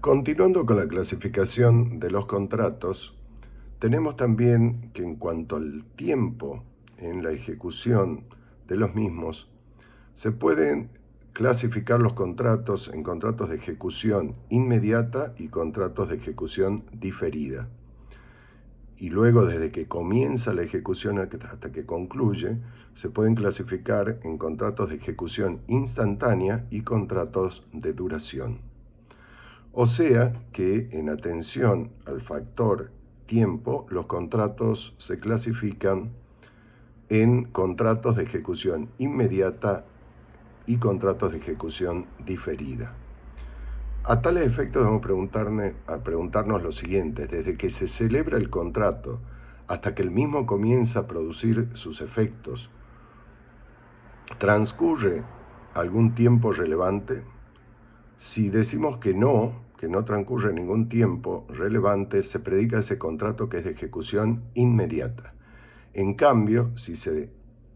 Continuando con la clasificación de los contratos, tenemos también que en cuanto al tiempo en la ejecución de los mismos, se pueden clasificar los contratos en contratos de ejecución inmediata y contratos de ejecución diferida. Y luego, desde que comienza la ejecución hasta que concluye, se pueden clasificar en contratos de ejecución instantánea y contratos de duración. O sea que, en atención al factor tiempo, los contratos se clasifican en contratos de ejecución inmediata y contratos de ejecución diferida. A tales efectos debemos preguntarnos lo siguiente: desde que se celebra el contrato hasta que el mismo comienza a producir sus efectos, ¿transcurre algún tiempo relevante? Si decimos que no transcurre ningún tiempo relevante, se predica ese contrato que es de ejecución inmediata. En cambio,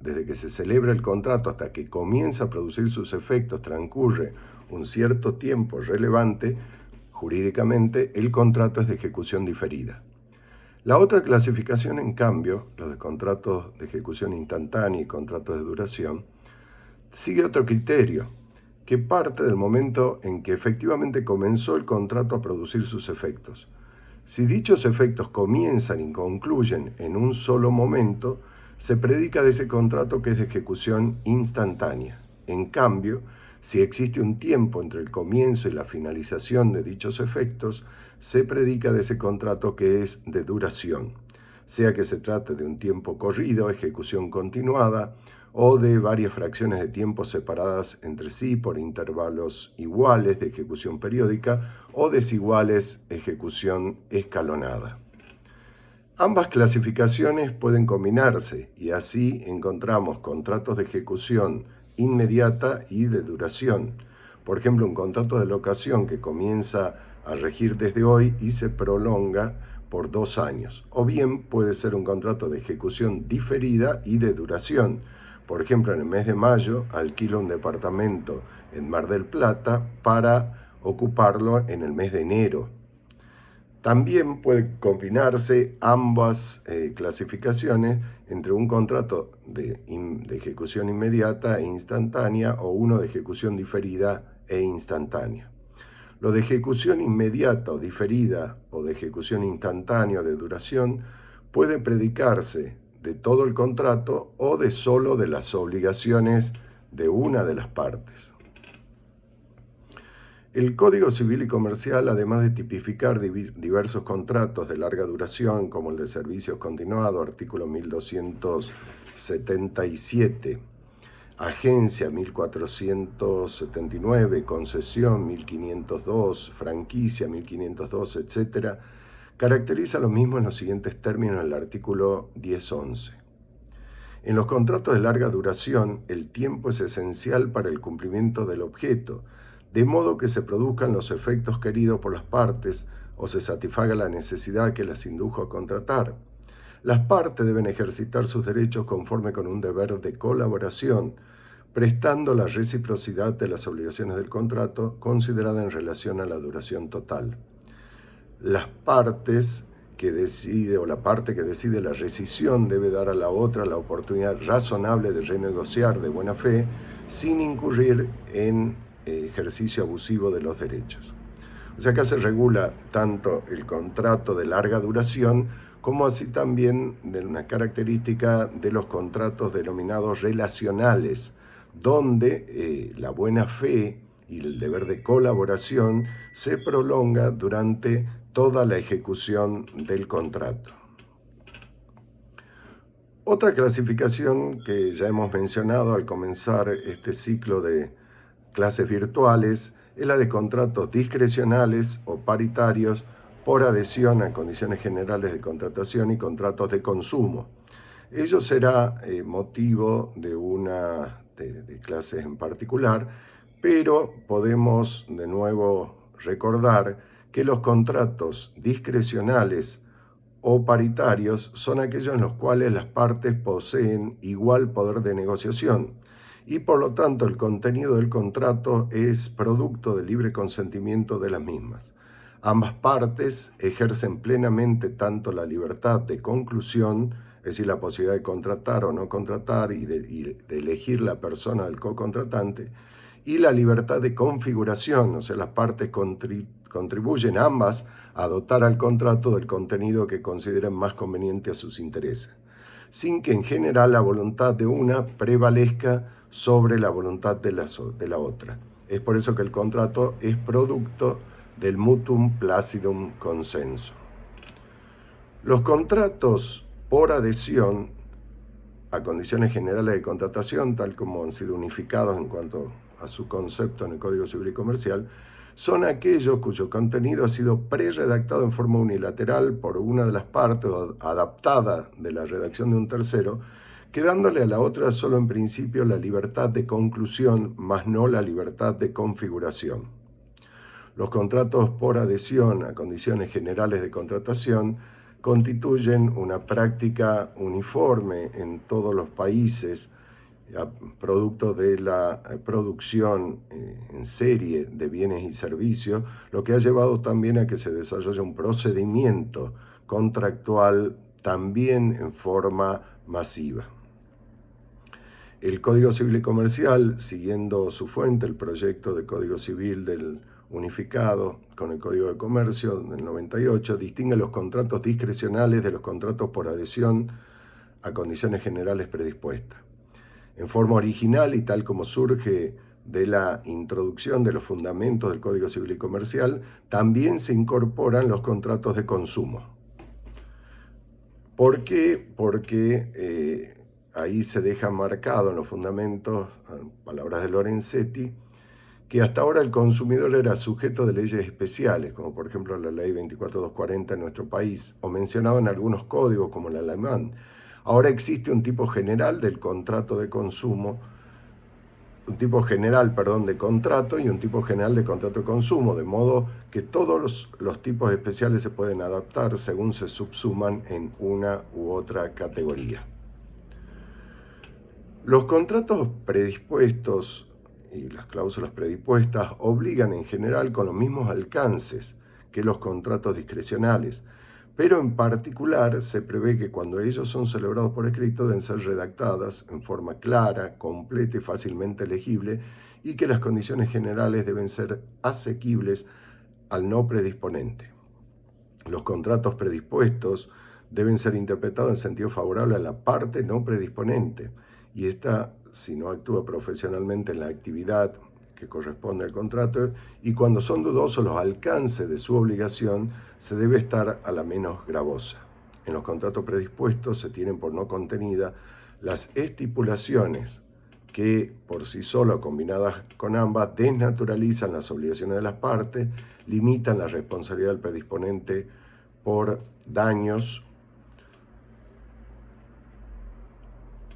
desde que se celebra el contrato hasta que comienza a producir sus efectos transcurre un cierto tiempo relevante, jurídicamente el contrato es de ejecución diferida. La otra clasificación, en cambio, los de contratos de ejecución instantánea y contratos de duración, sigue otro criterio, que parte del momento en que efectivamente comenzó el contrato a producir sus efectos. Si dichos efectos comienzan y concluyen en un solo momento, se predica de ese contrato que es de ejecución instantánea. En cambio, si existe un tiempo entre el comienzo y la finalización de dichos efectos, se predica de ese contrato que es de duración, sea que se trate de un tiempo corrido, ejecución continuada, o de varias fracciones de tiempo separadas entre sí por intervalos iguales de ejecución periódica o desiguales, ejecución escalonada. Ambas clasificaciones pueden combinarse y así encontramos contratos de ejecución inmediata y de duración. Por ejemplo, un contrato de locación que comienza a regir desde hoy y se prolonga por 2 años. O bien puede ser un contrato de ejecución diferida y de duración. Por ejemplo, en el mes de mayo alquilo un departamento en Mar del Plata para ocuparlo en el mes de enero. También pueden combinarse ambas clasificaciones entre un contrato de ejecución inmediata e instantánea o uno de ejecución diferida e instantánea. Lo de ejecución inmediata o diferida o de ejecución instantánea o de duración puede predicarse de todo el contrato o de solo de las obligaciones de una de las partes. El Código Civil y Comercial, además de tipificar diversos contratos de larga duración, como el de servicios continuados, artículo 1277, agencia 1479, concesión 1502, franquicia 1502, etc., caracteriza lo mismo en los siguientes términos en el artículo 1011. En los contratos de larga duración, el tiempo es esencial para el cumplimiento del objeto, de modo que se produzcan los efectos queridos por las partes o se satisfaga la necesidad que las indujo a contratar. Las partes deben ejercitar sus derechos conforme con un deber de colaboración, prestando la reciprocidad de las obligaciones del contrato considerada en relación a la duración total. Las partes que decide o la parte que decide la rescisión debe dar a la otra la oportunidad razonable de renegociar de buena fe sin incurrir en ejercicio abusivo de los derechos. O sea, acá se regula tanto el contrato de larga duración como así también de una característica de los contratos denominados relacionales, donde la buena fe y el deber de colaboración se prolonga durante toda la ejecución del contrato. Otra clasificación que ya hemos mencionado al comenzar este ciclo de clases virtuales es la de contratos discrecionales o paritarios por adhesión a condiciones generales de contratación y contratos de consumo. Ello será motivo de clases en particular, pero podemos de nuevo recordar que los contratos discrecionales o paritarios son aquellos en los cuales las partes poseen igual poder de negociación y por lo tanto el contenido del contrato es producto del libre consentimiento de las mismas. Ambas partes ejercen plenamente tanto la libertad de conclusión, es decir, la posibilidad de contratar o no contratar y de elegir la persona del co-contratante, y la libertad de configuración, o sea, las partes contribuyen ambas a dotar al contrato del contenido que consideren más conveniente a sus intereses, sin que en general la voluntad de una prevalezca sobre la voluntad de la otra. Es por eso que el contrato es producto del mutuum placidum consenso. Los contratos por adhesión a condiciones generales de contratación, tal como han sido unificados en cuanto a su concepto en el Código Civil y Comercial, son aquellos cuyo contenido ha sido preredactado en forma unilateral por una de las partes o adaptada de la redacción de un tercero, quedándole a la otra solo en principio la libertad de conclusión, mas no la libertad de configuración. Los contratos por adhesión a condiciones generales de contratación constituyen una práctica uniforme en todos los países, producto de la producción en serie de bienes y servicios, lo que ha llevado también a que se desarrolle un procedimiento contractual también en forma masiva. El Código Civil y Comercial, siguiendo su fuente, el proyecto de Código Civil del unificado con el Código de Comercio del 98, distingue los contratos discrecionales de los contratos por adhesión a condiciones generales predispuestas. En forma original y tal como surge de la introducción de los fundamentos del Código Civil y Comercial, también se incorporan los contratos de consumo. ¿Por qué? Porque ahí se deja marcado en los fundamentos, palabras de Lorenzetti, que hasta ahora el consumidor era sujeto de leyes especiales, como por ejemplo la ley 24240 en nuestro país, o mencionado en algunos códigos como el alemán. Ahora existe un tipo general del contrato de consumo, un tipo general, de contrato y un tipo general de contrato de consumo, de modo que todos los tipos especiales se pueden adaptar según se subsuman en una u otra categoría. Los contratos predispuestos y las cláusulas predispuestas obligan en general con los mismos alcances que los contratos discrecionales, pero en particular se prevé que cuando ellos son celebrados por escrito deben ser redactadas en forma clara, completa y fácilmente legible, y que las condiciones generales deben ser asequibles al no predisponente. Los contratos predispuestos deben ser interpretados en sentido favorable a la parte no predisponente, y esta, si no actúa profesionalmente en la actividad que corresponde al contrato, y cuando son dudosos los alcances de su obligación, se debe estar a la menos gravosa. En los contratos predispuestos se tienen por no contenida las estipulaciones que, por sí solas o combinadas con ambas, desnaturalizan las obligaciones de las partes, limitan la responsabilidad del predisponente por daños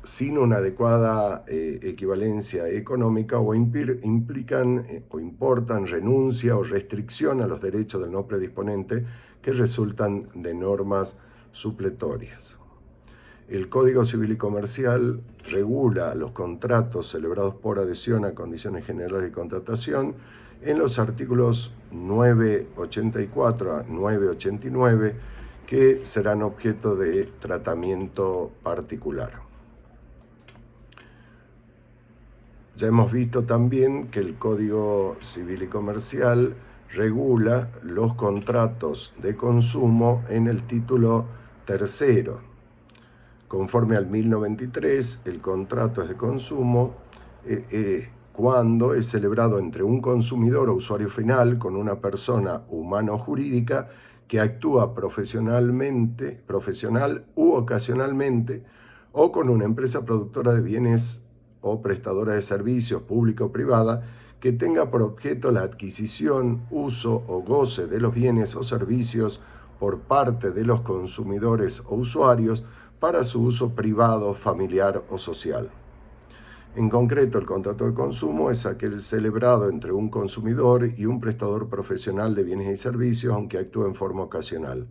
sin una adecuada equivalencia económica o implican o importan renuncia o restricción a los derechos del no predisponente que resultan de normas supletorias. El Código Civil y Comercial regula los contratos celebrados por adhesión a condiciones generales de contratación en los artículos 984 a 989, que serán objeto de tratamiento particular. Ya hemos visto también que el Código Civil y Comercial regula los contratos de consumo en el título tercero. Conforme al 1093, el contrato es de consumo cuando es celebrado entre un consumidor o usuario final con una persona humana o jurídica que actúa profesional u ocasionalmente, o con una empresa productora de bienes o prestadora de servicios pública o privada que tenga por objeto la adquisición, uso o goce de los bienes o servicios por parte de los consumidores o usuarios para su uso privado, familiar o social. En concreto, el contrato de consumo es aquel celebrado entre un consumidor y un prestador profesional de bienes y servicios, aunque actúe en forma ocasional.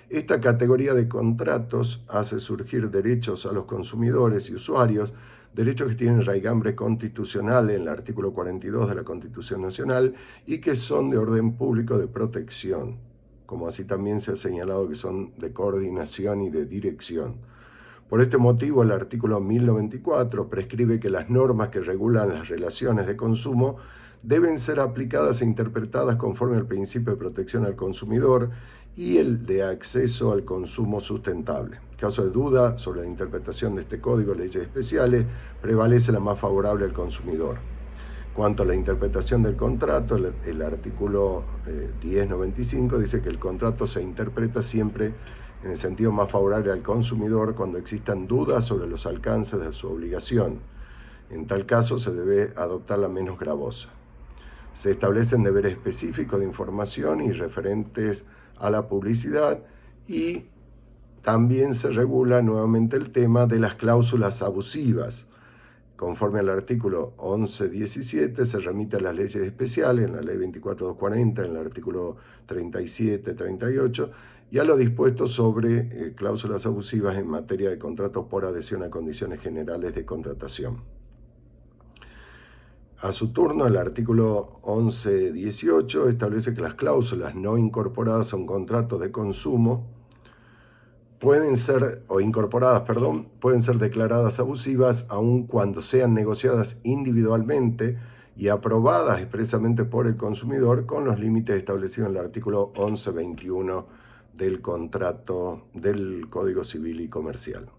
Esta categoría de contratos hace surgir derechos a los consumidores y usuarios derechos que tienen raigambre constitucional en el artículo 42 de la Constitución Nacional y que son de orden público de protección, como así también se ha señalado que son de coordinación y de dirección. Por este motivo, el artículo 1094 prescribe que las normas que regulan las relaciones de consumo deben ser aplicadas e interpretadas conforme al principio de protección al consumidor y el de acceso al consumo sustentable. En caso de duda sobre la interpretación de este código de leyes especiales, prevalece la más favorable al consumidor. Cuanto a la interpretación del contrato, el artículo 1095 dice que el contrato se interpreta siempre en el sentido más favorable al consumidor cuando existan dudas sobre los alcances de su obligación. En tal caso se debe adoptar la menos gravosa. Se establecen deberes específicos de información y referentes a la publicidad y también se regula nuevamente el tema de las cláusulas abusivas. Conforme al artículo 1117 se remite a las leyes especiales, en la ley 24240, en el artículo 37-38, y a lo dispuesto sobre cláusulas abusivas en materia de contratos por adhesión a condiciones generales de contratación. A su turno, el artículo 1118 establece que las cláusulas no incorporadas a un contrato de consumo pueden ser declaradas abusivas aun cuando sean negociadas individualmente y aprobadas expresamente por el consumidor con los límites establecidos en el artículo 1121 del contrato del Código Civil y Comercial.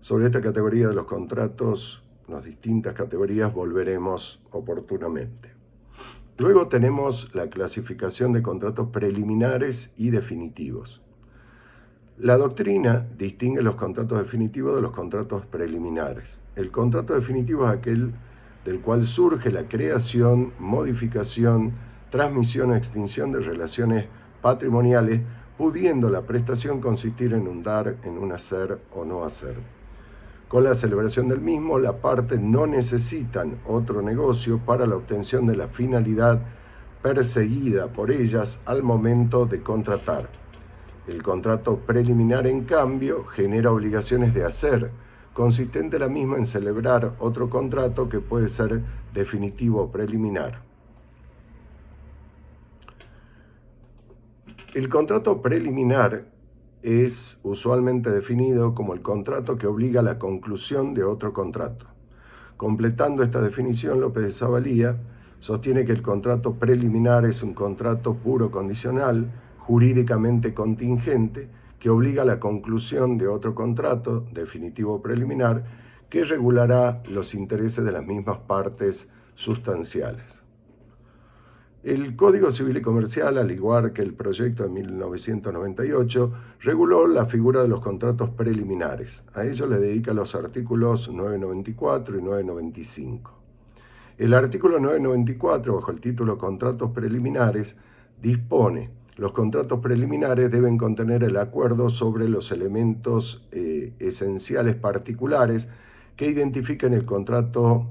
Sobre esta categoría de los contratos, las distintas categorías, volveremos oportunamente. Luego tenemos la clasificación de contratos preliminares y definitivos. La doctrina distingue los contratos definitivos de los contratos preliminares. El contrato definitivo es aquel del cual surge la creación, modificación, transmisión o extinción de relaciones patrimoniales, pudiendo la prestación consistir en un dar, en un hacer o no hacer. Con la celebración del mismo, las partes no necesitan otro negocio para la obtención de la finalidad perseguida por ellas al momento de contratar. El contrato preliminar, en cambio, genera obligaciones de hacer, consistente la misma en celebrar otro contrato que puede ser definitivo o preliminar. El contrato preliminar es usualmente definido como el contrato que obliga a la conclusión de otro contrato. Completando esta definición, López de Zavalía sostiene que el contrato preliminar es un contrato puro condicional, jurídicamente contingente, que obliga a la conclusión de otro contrato, definitivo o preliminar, que regulará los intereses de las mismas partes sustanciales. El Código Civil y Comercial, al igual que el proyecto de 1998, reguló la figura de los contratos preliminares. A ello le dedica los artículos 994 y 995. El artículo 994, bajo el título Contratos Preliminares, dispone: los contratos preliminares deben contener el acuerdo sobre los elementos esenciales particulares que identifiquen el contrato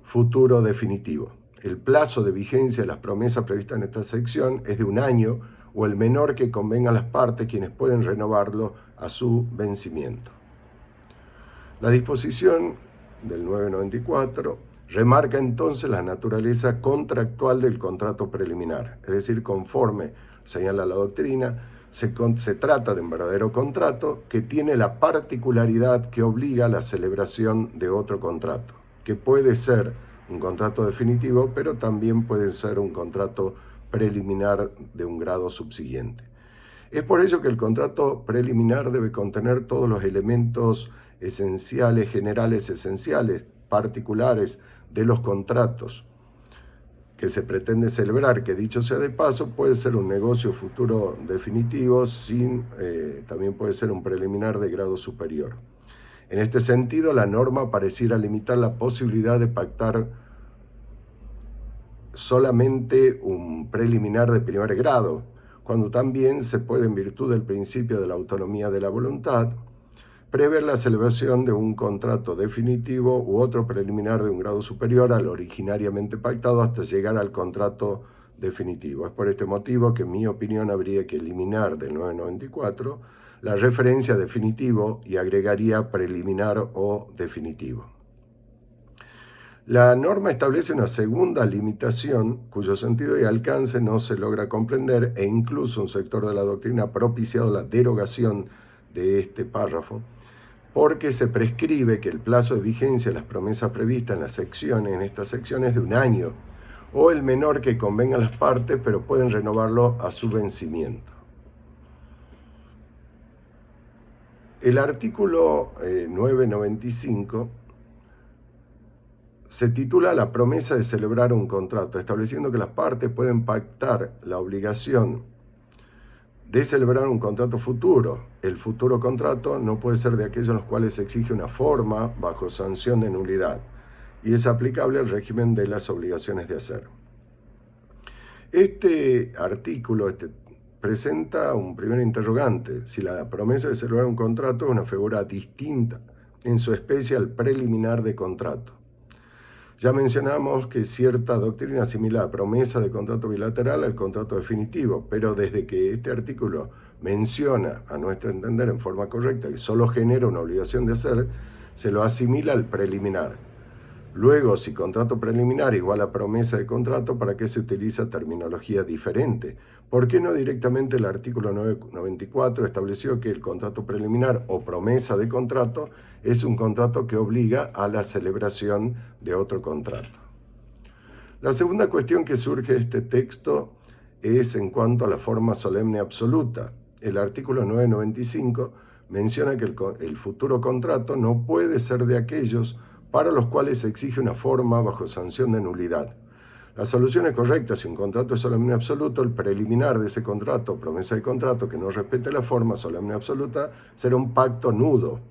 futuro definitivo. El plazo de vigencia de las promesas previstas en esta sección es de 1 año o el menor que convenga a las partes, quienes pueden renovarlo a su vencimiento. La disposición del 994 remarca entonces la naturaleza contractual del contrato preliminar, es decir, conforme señala la doctrina, se trata de un verdadero contrato que tiene la particularidad que obliga a la celebración de otro contrato, que puede ser un contrato definitivo, pero también puede ser un contrato preliminar de un grado subsiguiente. Es por ello que el contrato preliminar debe contener todos los elementos esenciales, generales, esenciales, particulares de los contratos que se pretende celebrar, que dicho sea de paso, puede ser un negocio futuro definitivo, también puede ser un preliminar de grado superior. En este sentido, la norma pareciera limitar la posibilidad de pactar solamente un preliminar de primer grado, cuando también se puede, en virtud del principio de la autonomía de la voluntad, prever la celebración de un contrato definitivo u otro preliminar de un grado superior al originariamente pactado hasta llegar al contrato definitivo. Es por este motivo que, en mi opinión, habría que eliminar del 994 la referencia definitivo y agregaría preliminar o definitivo. La norma establece una segunda limitación cuyo sentido y alcance no se logra comprender e incluso un sector de la doctrina ha propiciado la derogación de este párrafo porque se prescribe que el plazo de vigencia de las promesas previstas en esta sección es de 1 año o el menor que convenga a las partes, pero pueden renovarlo a su vencimiento. El artículo 995 se titula La promesa de celebrar un contrato, estableciendo que las partes pueden pactar la obligación de celebrar un contrato futuro. El futuro contrato no puede ser de aquellos en los cuales se exige una forma bajo sanción de nulidad y es aplicable al régimen de las obligaciones de hacer. Este artículo presenta un primer interrogante: si la promesa de celebrar un contrato es una figura distinta en su especie al preliminar de contrato. Ya mencionamos que cierta doctrina asimila la promesa de contrato bilateral al contrato definitivo, pero desde que este artículo menciona, a nuestro entender en forma correcta, que solo genera una obligación de hacer, se lo asimila al preliminar. Luego, si contrato preliminar igual a promesa de contrato, ¿para qué se utiliza terminología diferente? ¿Por qué no directamente el artículo 994 estableció que el contrato preliminar o promesa de contrato es un contrato que obliga a la celebración de otro contrato? La segunda cuestión que surge de este texto es en cuanto a la forma solemne absoluta. El artículo 995 menciona que el futuro contrato no puede ser de aquellos para los cuales se exige una forma bajo sanción de nulidad. La solución es correcta: si un contrato es solemne absoluto, el preliminar de ese contrato, promesa de contrato, que no respete la forma solemne absoluta, será un pacto nudo,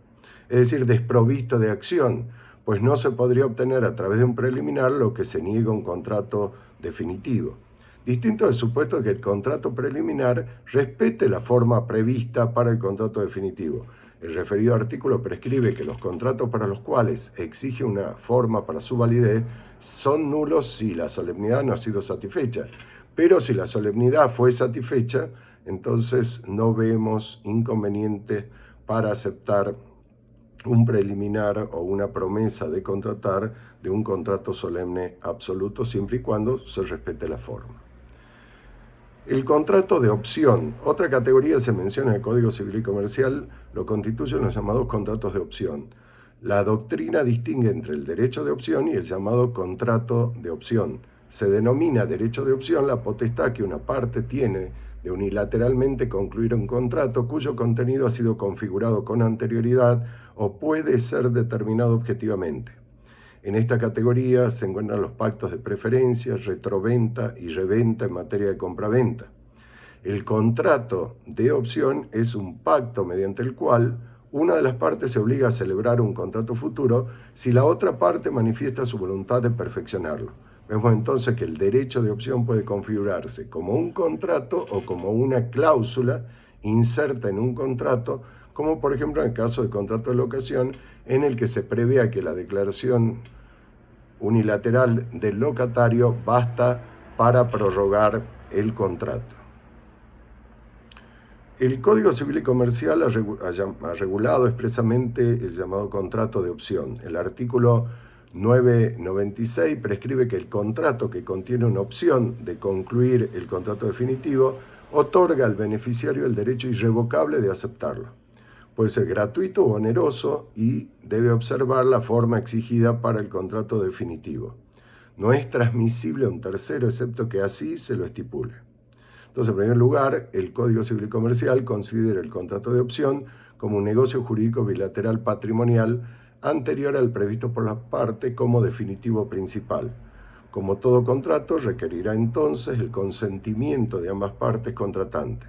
es decir, desprovisto de acción, pues no se podría obtener a través de un preliminar lo que se niega a un contrato definitivo. Distinto del supuesto de que el contrato preliminar respete la forma prevista para el contrato definitivo. El referido artículo prescribe que los contratos para los cuales exige una forma para su validez son nulos si la solemnidad no ha sido satisfecha. Pero si la solemnidad fue satisfecha, entonces no vemos inconveniente para aceptar un preliminar o una promesa de contratar de un contrato solemne absoluto, siempre y cuando se respete la forma. El contrato de opción, otra categoría se menciona en el Código Civil y Comercial, lo constituyen los llamados contratos de opción. La doctrina distingue entre el derecho de opción y el llamado contrato de opción. Se denomina derecho de opción la potestad que una parte tiene de unilateralmente concluir un contrato cuyo contenido ha sido configurado con anterioridad o puede ser determinado objetivamente. En esta categoría se encuentran los pactos de preferencia, retroventa y reventa en materia de compraventa. El contrato de opción es un pacto mediante el cual una de las partes se obliga a celebrar un contrato futuro si la otra parte manifiesta su voluntad de perfeccionarlo. Vemos entonces que el derecho de opción puede configurarse como un contrato o como una cláusula inserta en un contrato, como por ejemplo en el caso del contrato de locación, en el que se prevea que la declaración unilateral del locatario basta para prorrogar el contrato. El Código Civil y Comercial ha regulado expresamente el llamado contrato de opción. El artículo 996 prescribe que el contrato que contiene una opción de concluir el contrato definitivo otorga al beneficiario el derecho irrevocable de aceptarlo. Puede ser gratuito o oneroso y debe observar la forma exigida para el contrato definitivo. No es transmisible a un tercero excepto que así se lo estipule. Entonces, en primer lugar, el Código Civil y Comercial considera el contrato de opción como un negocio jurídico bilateral patrimonial anterior al previsto por las partes como definitivo principal. Como todo contrato, requerirá entonces el consentimiento de ambas partes contratantes.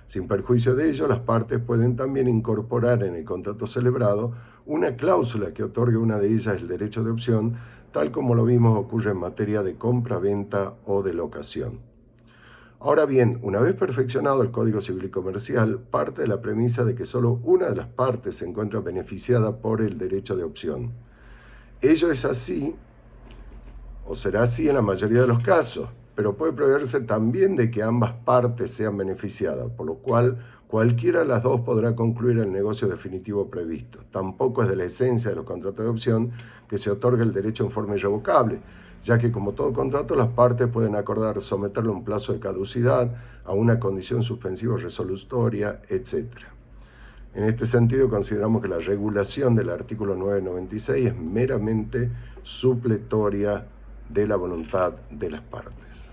Sin perjuicio de ello, las partes pueden también incorporar en el contrato celebrado una cláusula que otorgue a una de ellas el derecho de opción, tal como lo vimos ocurre en materia de compra-venta o de locación. Ahora bien, una vez perfeccionado el Código Civil y Comercial, parte de la premisa de que solo una de las partes se encuentra beneficiada por el derecho de opción. Ello es así, o será así en la mayoría de los casos, pero puede preverse también de que ambas partes sean beneficiadas, por lo cual Cualquiera de las dos podrá concluir el negocio definitivo previsto. Tampoco es de la esencia de los contratos de opción que se otorgue el derecho en forma irrevocable, ya que como todo contrato las partes pueden acordar someterlo a un plazo de caducidad, a una condición suspensiva o resolutoria, etc. En este sentido, consideramos que la regulación del artículo 996 es meramente supletoria de la voluntad de las partes.